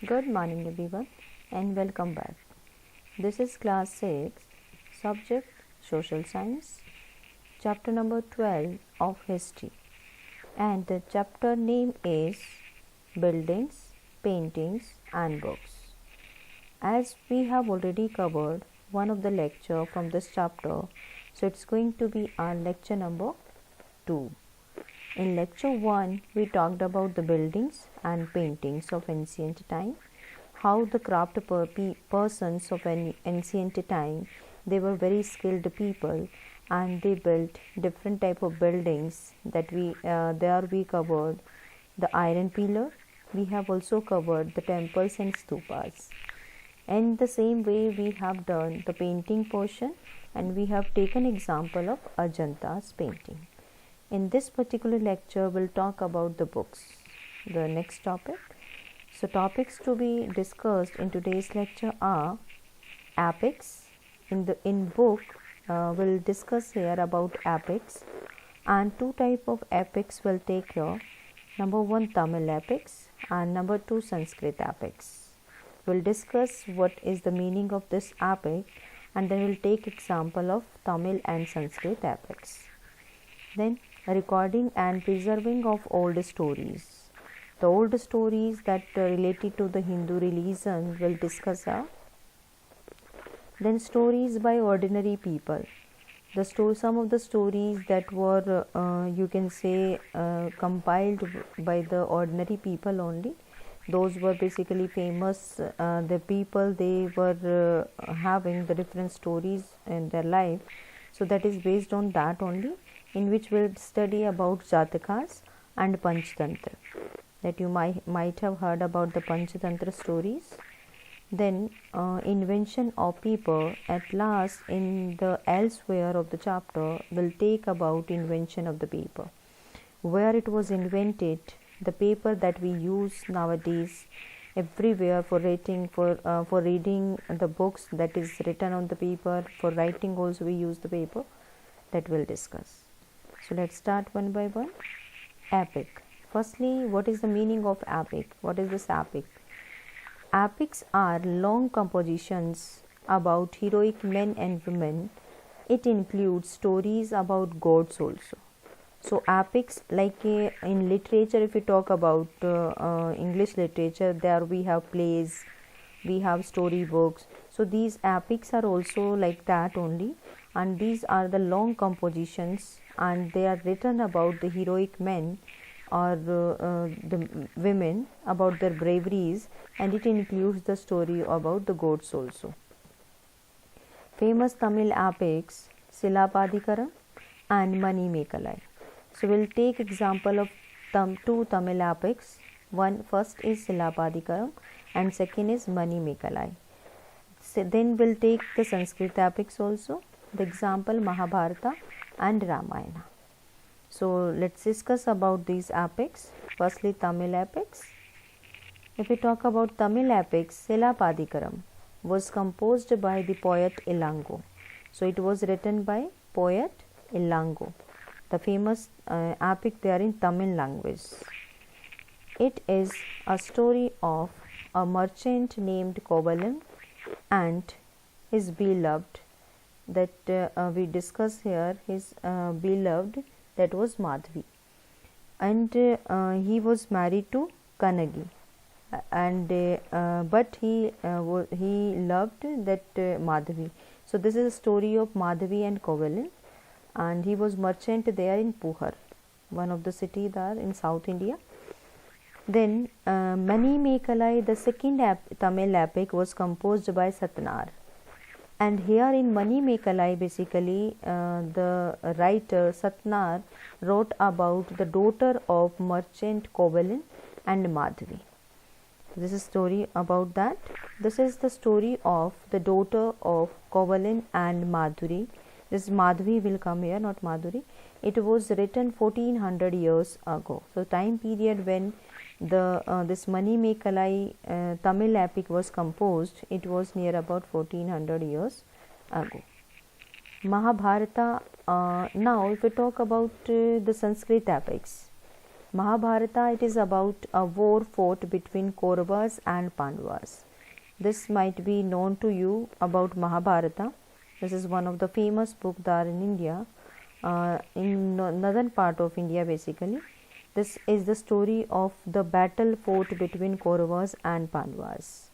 Good morning everyone and welcome back. This is class 6, subject social science, chapter number 12 of history, and the chapter name is buildings, paintings and books. As we have already covered one of the lecture from this chapter, so it's going to be our lecture number 2. In lecture 1, we talked about the buildings and paintings of ancient time, how the craft persons of an ancient time, they were very skilled people and they built different type of buildings that there we covered the iron pillar. We have also covered the temples and stupas. And the same way we have done the painting portion and we have taken example of Ajanta's painting. In this particular lecture, we'll talk about the books, the next topic. So, topics to be discussed in today's lecture are epics. In book, we'll discuss here about epics, and two type of epics we'll take here. Number 1, Tamil epics, and number 2, Sanskrit epics. We'll discuss what is the meaning of this epic, and then we'll take example of Tamil and Sanskrit epics. Then recording and preserving of old stories. The old stories that related to the Hindu religion will discuss. Then stories by ordinary people. Some of the stories that were you can say compiled by the ordinary people only. Those were basically famous. The people, they were having the different stories in their life. So that is based on that only, in which we'll study about Jatakas and Panchtantra, that you might have heard about the Panchatantra stories. Then invention of paper. At last, in the elsewhere of the chapter, we'll take about invention of the paper, where it was invented, the paper that we use nowadays everywhere for reading the books that is written on the paper. For writing also we use the paper, that we'll discuss. So let's start one by one. Epic. Firstly, what is the meaning of epic? What is this epic? Epics are long compositions about heroic men and women. It includes stories about gods also. So epics, like in literature, if we talk about English literature, there we have plays, we have story books. So these epics are also like that only, and these are the long compositions and they are written about the heroic men or the women, about their braveries, and it includes the story about the gods also. Famous Tamil epics, Silapadikaram and Manimekalai. So we'll take example of two Tamil epics. First is Silapadikaram and second is Manimekalai. So then we'll take the Sanskrit epics also. The example Mahabharata and Ramayana. So let's discuss about these epics. Firstly, Tamil epics. If we talk about Tamil epics, Silapadikaram was composed by the poet Ilango. So it was written by poet Ilango, the famous epic there in Tamil language. It is a story of a merchant named Kovalan and his beloved, that we discuss here, his beloved, that was Madhavi, and he was married to Kanagi, and but he loved that Madhavi. So this is a story of Madhavi and Kovalan, and he was merchant there in Puhar, one of the city there in South India. Then Manimekalai, the second Tamil epic, was composed by Satnar. And here in Manimekalai, basically the writer Satnar wrote about the daughter of merchant Kovalan and Madhavi. This is story about that. This is the story of the daughter of Kovalan and Madhuri. This Madhavi will come here, not Madhuri. It was written 1400 years ago. So time period when this Manimekalai Tamil epic was composed, it was near about 1400 years ago. Mahabharata. Now if we talk about the Sanskrit epics, Mahabharata, it is about a war fought between Kauravas and Pandavas. This might be known to you about Mahabharata. This is one of the famous books there in India, in northern part of India basically. This is the story of the battle fought between Kauravas and Pandavas.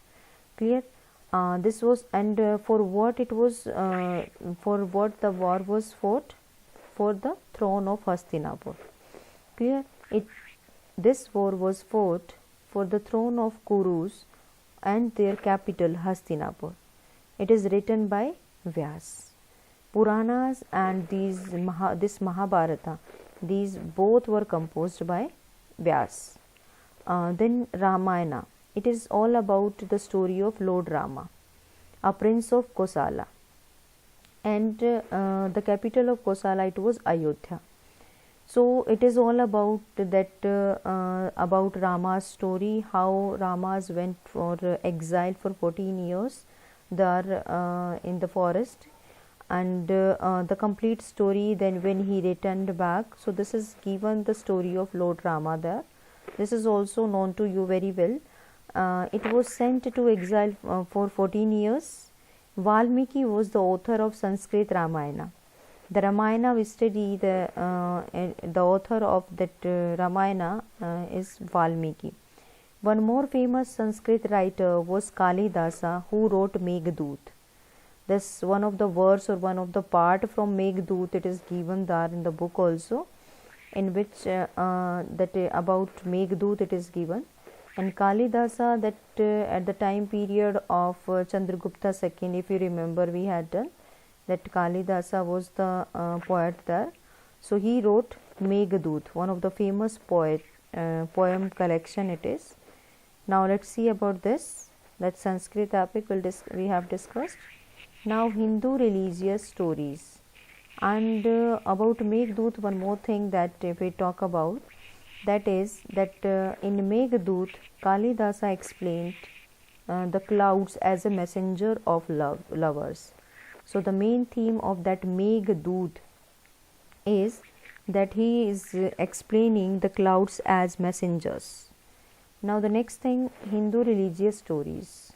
Clear? This was, and for what it was, for what the war was fought? For the throne of Hastinapur. Clear? This war was fought for the throne of Kurus and their capital Hastinapur. It is written by Vyas. Puranas and this Mahabharata, these both were composed by Vyas. Then Ramayana. It is all about the story of Lord Rama, a prince of Kosala, and the capital of Kosala, it was Ayodhya. So it is all about that, about Rama's story, how Ramas went for exile for 14 years there in the forest, and the complete story then when he returned back. So this is given the story of Lord Rama there. This is also known to you very well. It was sent to exile for 14 years. Valmiki was the author of Sanskrit Ramayana. The Ramayana we study, the author of that Ramayana is Valmiki. One more famous Sanskrit writer was Kalidasa, who wrote Meghdoot. This one of the verse or one of the part from Meghdoot, it is given there in the book also, in which that about Meghdoot it is given. And Kalidasa, that at the time period of Chandragupta II, if you remember, we had done that Kalidasa was the poet there. So he wrote Meghdoot, one of the famous poem collection it is. Now let's see about this, that Sanskrit epic we have discussed. Now Hindu religious stories, and about Meghdoot, one more thing that if we talk about, that is that in Meghdoot, Kalidasa explained the clouds as a messenger of lovers. So the main theme of that Meghdoot is that he is explaining the clouds as messengers. Now the next thing, Hindu religious stories,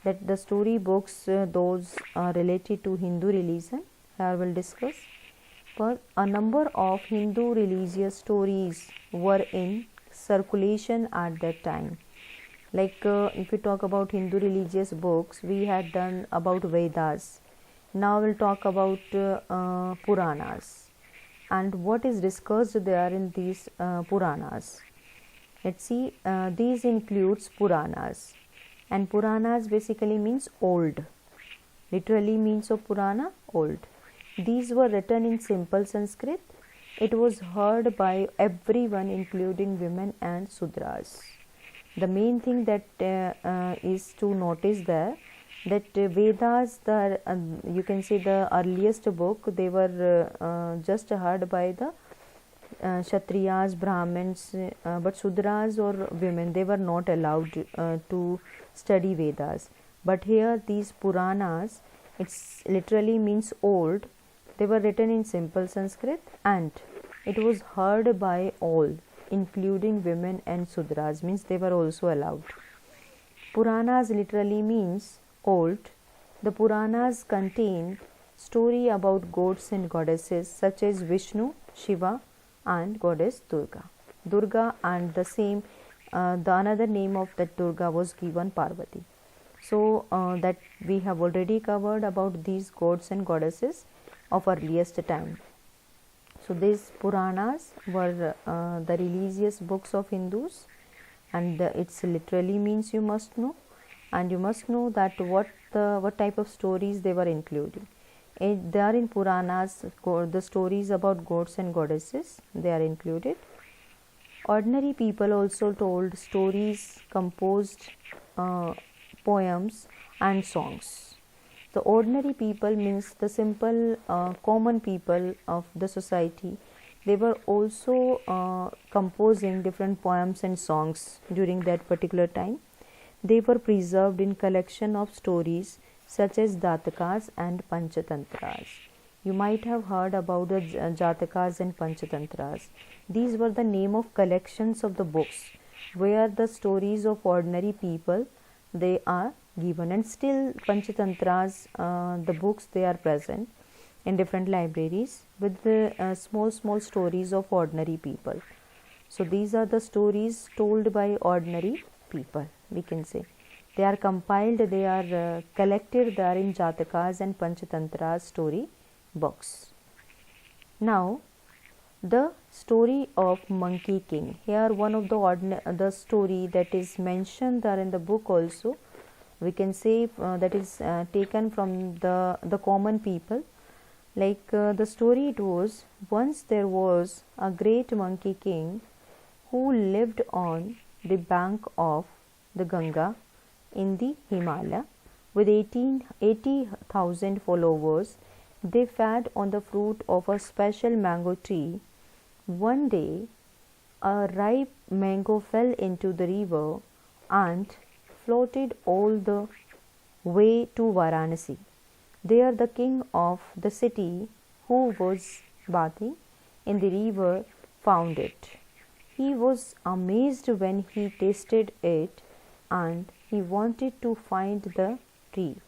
that the story books those are related to Hindu religion, here we'll discuss. But a number of Hindu religious stories were in circulation at that time. Like if we talk about Hindu religious books, we had done about Vedas. Now we'll talk about Puranas and what is discussed there in these Puranas. Let's see, these includes Puranas, and Puranas basically means old. Literally means of Purana, old. These were written in simple Sanskrit. It was heard by everyone, including women and Sudras. The main thing that is to notice there, that Vedas, the you can say the earliest book, they were just heard by the Kshatriyas, Brahmins, but Sudras or women, they were not allowed to study Vedas. But here these Puranas, it's literally means old. They were written in simple Sanskrit and it was heard by all, including women and Sudras, means they were also allowed. Puranas literally means old. The Puranas contain story about gods and goddesses such as Vishnu, Shiva and goddess Durga. Durga, and the same the another name of that Durga was given Parvati. So that we have already covered about these gods and goddesses of earliest time. So these Puranas were the religious books of Hindus, and it's literally means you must know, and you must know that what type of stories they were including. They are in Puranas, the stories about gods and goddesses, they are included. Ordinary people also told stories, composed poems and songs. The ordinary people means the simple common people of the society. They were also composing different poems and songs during that particular time. They were preserved in collection of stories such as Datakas and Panchatantras. You might have heard about the Jatakas and Panchatantras. These were the name of collections of the books where the stories of ordinary people they are given, and still Panchatantras, the books, they are present in different libraries with the small stories of ordinary people. So these are the stories told by ordinary people, we can say. They are compiled, they are collected there in Jatakas and Panchatantras story books. Now, the story of Monkey King. Here one of the story that is mentioned there in the book also, we can say that is taken from the common people. Like the story it was, once there was a great Monkey King who lived on the bank of the Ganga in the Himalaya with 80,000 followers. They fed on the fruit of a special mango tree. One day, a ripe mango fell into the river and floated all the way to Varanasi. There, the king of the city, who was bathing in the river, found it. He was amazed when he tasted it, and he wanted to find the tree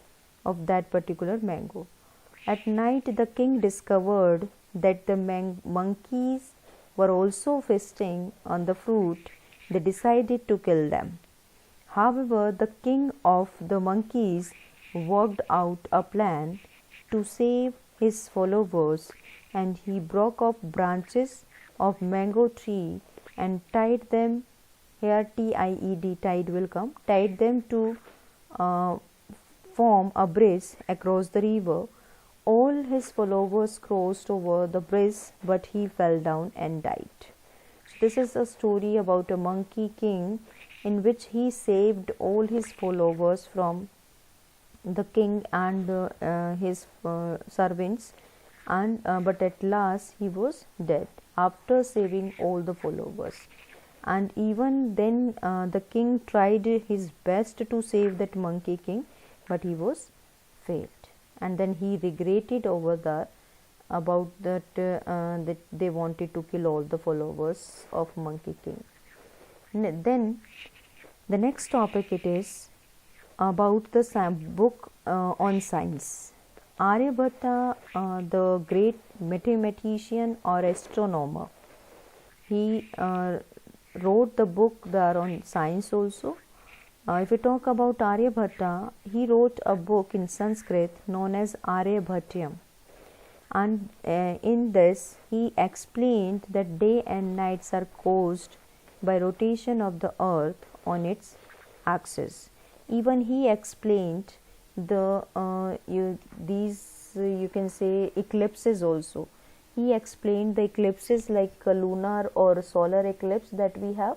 of that particular mango. At night, the king discovered that the monkeys were also feasting on the fruit. They decided to kill them. However, the king of the monkeys worked out a plan to save his followers, and he broke off branches of mango tree and tied them, here tied, tied will come, tied them to form a bridge across the river. All his followers crossed over the bridge, but he fell down and died. So this is a story about a monkey king in which he saved all his followers from the king and his servants, and but at last he was dead after saving all the followers. And even then the king tried his best to save that monkey king, but he was failed. And then he regretted over that about that that they wanted to kill all the followers of Monkey King. Then the next topic it is about the book on science. Aryabhatta, the great mathematician or astronomer, he wrote the book there on science also. If we talk about Aryabhatta, he wrote a book in Sanskrit known as Aryabhatiam, and in this he explained that day and nights are caused by rotation of the earth on its axis. Even he explained the you can say eclipses also. He explained the eclipses like a lunar or solar eclipse that we have.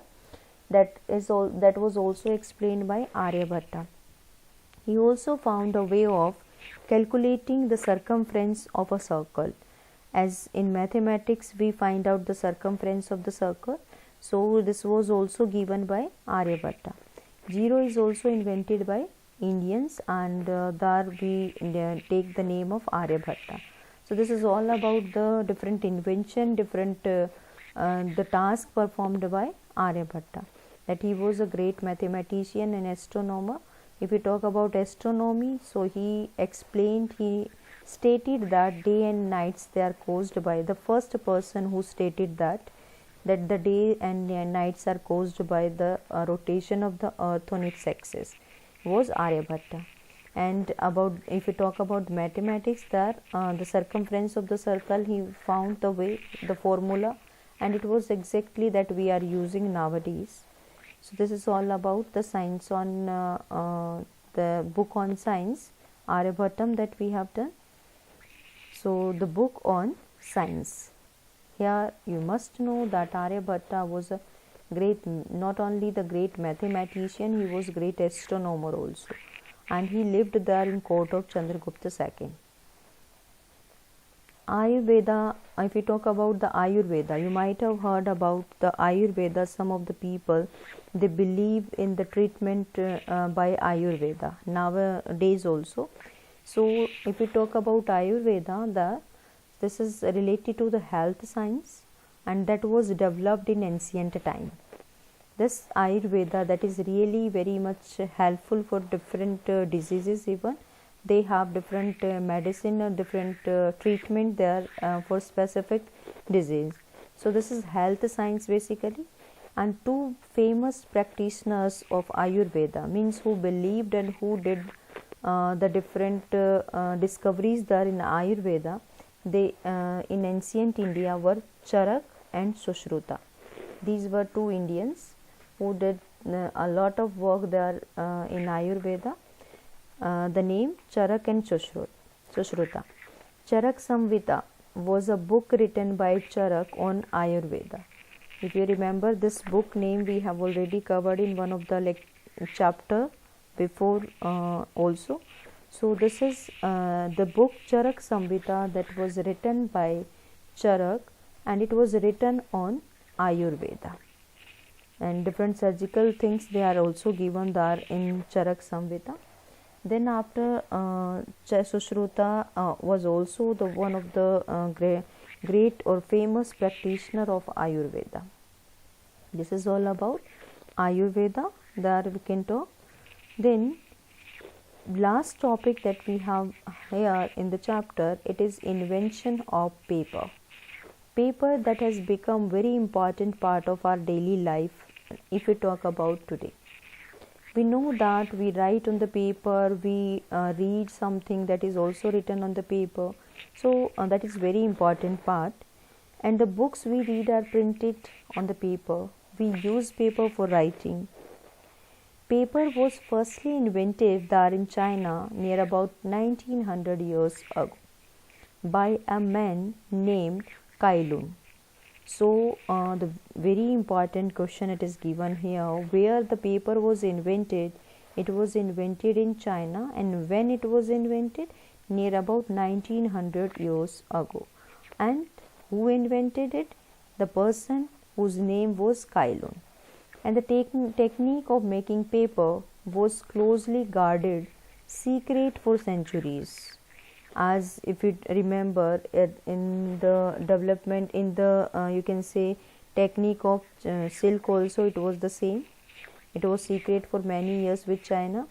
That was also explained by Aryabhatta. He also found a way of calculating the circumference of a circle. As in mathematics we find out the circumference of the circle, so this was also given by Aryabhatta. Zero is also invented by Indians, and there we take the name of Aryabhatta. So this is all about the different invention, the task performed by Aryabhatta. That he was a great mathematician and astronomer. If we talk about astronomy, so he stated that day and nights they are caused by, the first person who stated that the day and nights are caused by the rotation of the earth on its axis was Aryabhatta. And about, if we talk about mathematics, there the circumference of the circle, he found the way, the formula, and it was exactly that we are using nowadays. So this is all about the science on the book on science, Aryabhattam, that we have done. So the book on science. Here you must know that Aryabhatta was a great, not only the great mathematician, he was great astronomer also, and he lived there in court of Chandragupta II. Ayurveda, if we talk about the Ayurveda, you might have heard about the Ayurveda. Some of the people, they believe in the treatment by Ayurveda nowadays also. So if we talk about Ayurveda, this is related to the health science, and that was developed in ancient time. This Ayurveda, that is really very much helpful for different diseases. Even they have different medicine or different treatment there for specific disease. So this is health science basically. And two famous practitioners of Ayurveda, means who believed and who did the different discoveries there in Ayurveda, they in ancient India were Charak and Sushruta. These were two Indians who did a lot of work there in Ayurveda. The name Charak and Sushruta. Charak Samhita was a book written by Charak on Ayurveda. If you remember, this book name we have already covered in one of the chapter before also. So this is the book Charak Samhita that was written by Charak, and it was written on Ayurveda, and different surgical things they are also given there in Charak Samhita. Then after Sushruta was also the one of the great or famous practitioner of Ayurveda. This is all about Ayurveda that we can talk. Then last topic that we have here in the chapter, it is invention of paper. Paper that has become very important part of our daily life if we talk about today. We know that we write on the paper, we read something that is also written on the paper. So that is very important part. And the books we read are printed on the paper. We use paper for writing. Paper was firstly invented there in China near about 1900 years ago by a man named Cai Lun. So the very important question it is given here, where the paper was invented. It was invented in China, and when it was invented, near about 1900 years ago. And who invented it? The person whose name was Cai Lun. And the technique of making paper was closely guarded, secret for centuries. As if you remember, in the development in the you can say technique of silk also, it was the same. It was secret for many years with China.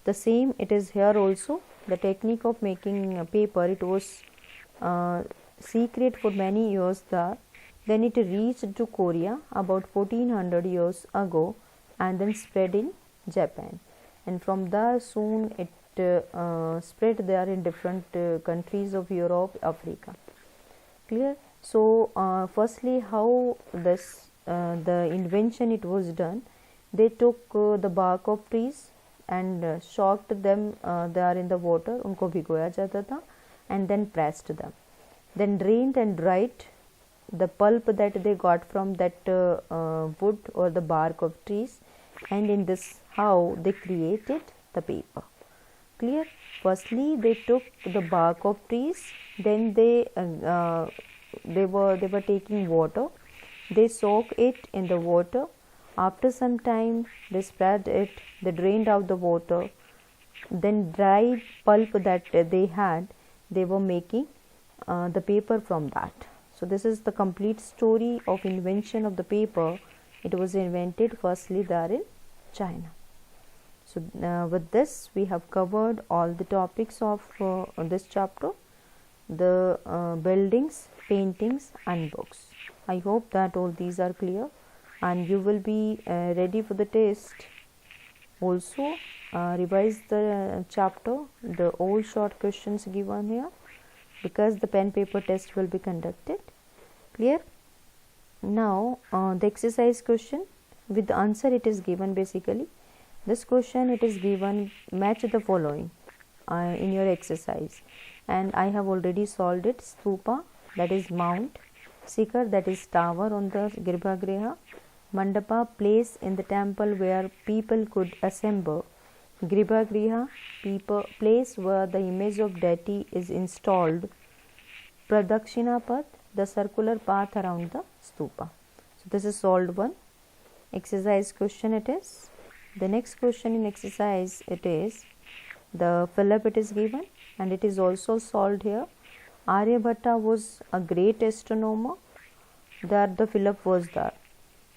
The same it is here also. The technique of making paper, it was secret for many years there. Then it reached to Korea about 1400 years ago, and then spread in Japan. And from there soon it spread there in different countries of Europe, Africa. Clear? So firstly, how this the invention it was done, they took the bark of trees and shocked them there in the water, उनको भिगोया जाता था, and then pressed them, then drained and dried the pulp that they got from that wood or the bark of trees, and in this how they created the paper. Clear? Firstly, they took the bark of trees, then they were taking water, they soak it in the water. After some time, they spread it, they drained out the water, then dried pulp that they had, they were making the paper from that. So this is the complete story of invention of the paper. It was invented firstly there in China. So with this we have covered all the topics of this chapter, the buildings, paintings and books. I hope that all these are clear, and you will be ready for the test. Also revise the chapter, the all short questions given here, because the pen paper test will be conducted. Clear? Now the exercise question with the answer it is given. Basically this question it is given, match the following in your exercise, and I have already solved it. Stupa, that is mount. Sikhar, that is tower on the Girbhagriha. Mandapa, place in the temple where people could assemble. Girbhagriha, place where the image of deity is installed. Pradakshina path, the circular path around the stupa. So this is solved one. Exercise question it is. The next question in exercise it is the fill up it is given, and it is also solved here. Aryabhatta was a great astronomer. That the Philip was there.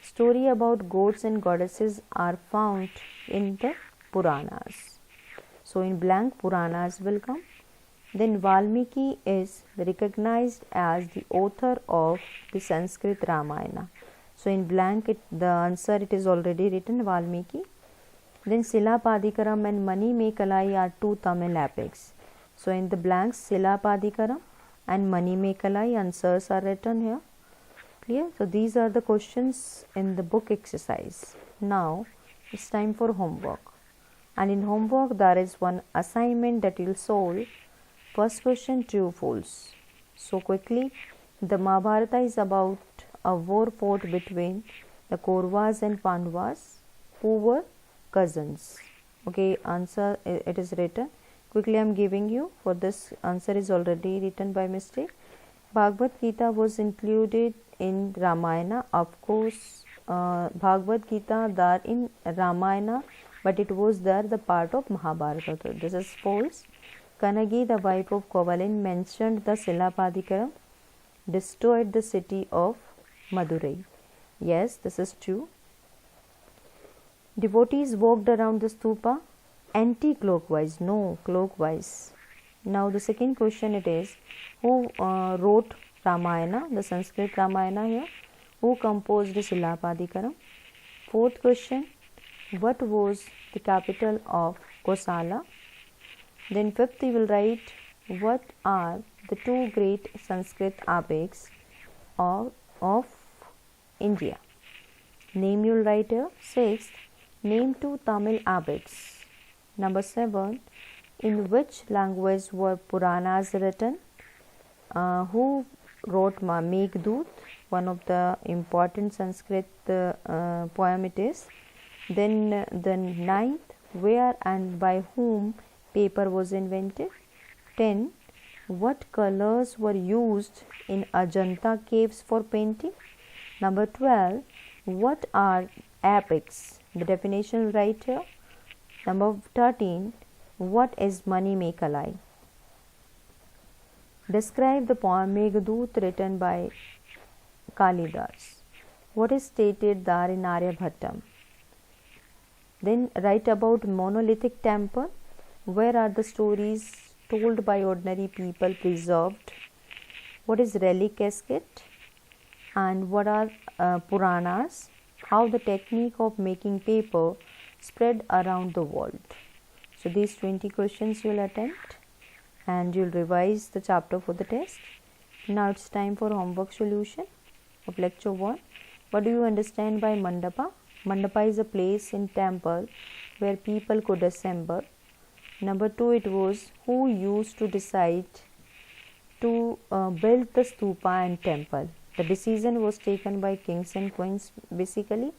Story about gods and goddesses are found in the Puranas. So in blank Puranas will come. Then Valmiki is recognized as the author of the Sanskrit Ramayana. So in blank the answer it is already written, Valmiki. Then Silapadikaram and Mani Mekalai are two Tamil epics. So in the blanks Silapadikaram and Mani Mekalai answers are written here. Clear? So these are the questions in the book exercise. Now it's time for homework. And in homework there is one assignment that will solve. First question, true false. So quickly, the Mahabharata is about a war fought between the Kauravas and Pandavas, who were cousins. Okay, answer it is written. Quickly I am giving you, for this answer is already written by mistake. Bhagavad Gita was included in Ramayana. Of course, Bhagavad Gita there in Ramayana, but it was there the part of Mahabharata. So this is false. Kanagi, the wife of Kovalin, mentioned the Silapadikaram destroyed the city of Madurai. Yes, this is true. Devotees walked around the stupa anti-clockwise. No, clockwise. Now the second question it is, who wrote Ramayana, the Sanskrit Ramayana here? Who composed Silapadikaram? Fourth question, what was the capital of Kosala? Then fifth you will write, what are the two great Sanskrit epics of India? Name you will write here. Sixth, name two Tamil epics. Number 7, in which language were Puranas written? Who wrote Meghdut, one of the important Sanskrit poem it is. Then the 9th, where and by whom paper was invented. 10, what colors were used in Ajanta caves for painting? Number 12, what are epics? The definition right here. Number 13, what is Mani Mekalai? Describe the poem Meghdut written by Kalidas. What is stated there in Aryabhattam? Then write about monolithic temple. Where are the stories told by ordinary people preserved? What is relic casket? And what are Puranas? How the technique of making paper spread around the world. So these 20 questions you will attempt and you will revise the chapter for the test. Now it's time for homework solution of lecture 1. What do you understand by Mandapa? Mandapa is a place in temple where people could assemble. Number 2, it was who used to decide to build the stupa and temple. The decision was taken by kings and queens basically,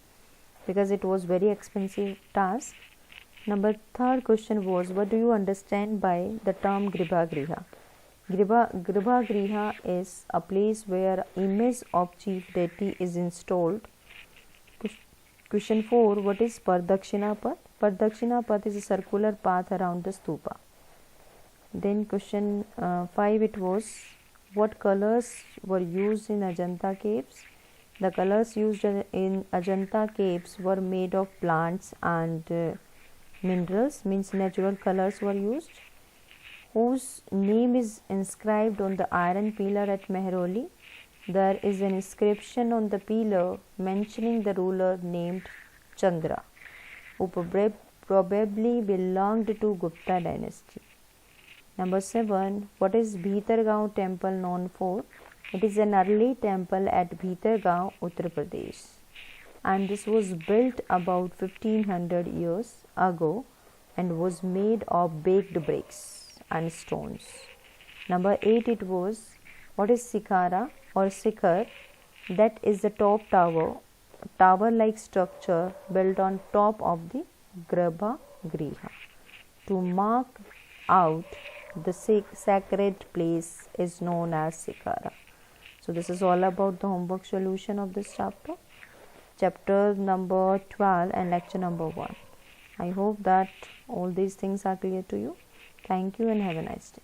because it was very expensive task. Number 3rd question was, what do you understand by the term Gribhagriha? Gribhagriha is a place where image of chief deity is installed. Question 4, what is Pardakshina Path? Pardakshina Path is a circular path around the stupa. Then question 5, it was, what colors were used in Ajanta caves? The colors used in Ajanta caves were made of plants and minerals, means natural colors were used. Whose name is inscribed on the iron pillar at Mehrauli? There is an inscription on the pillar mentioning the ruler named Chandra, who probably belonged to Gupta dynasty. Number 7, what is Bhitargaon temple known for? It is an early temple at Bhitargaon, Uttar Pradesh, and this was built about 1500 years ago and was made of baked bricks and stones. Number 8, it was, what is Sikhara or Sikhar? That is the top tower like structure built on top of the Gribhagriha. To mark out the sacred place is known as Sikhara. So this is all about the homework solution of this chapter number 12 and lecture number 1. I hope that all these things are clear to you. Thank you and have a nice day.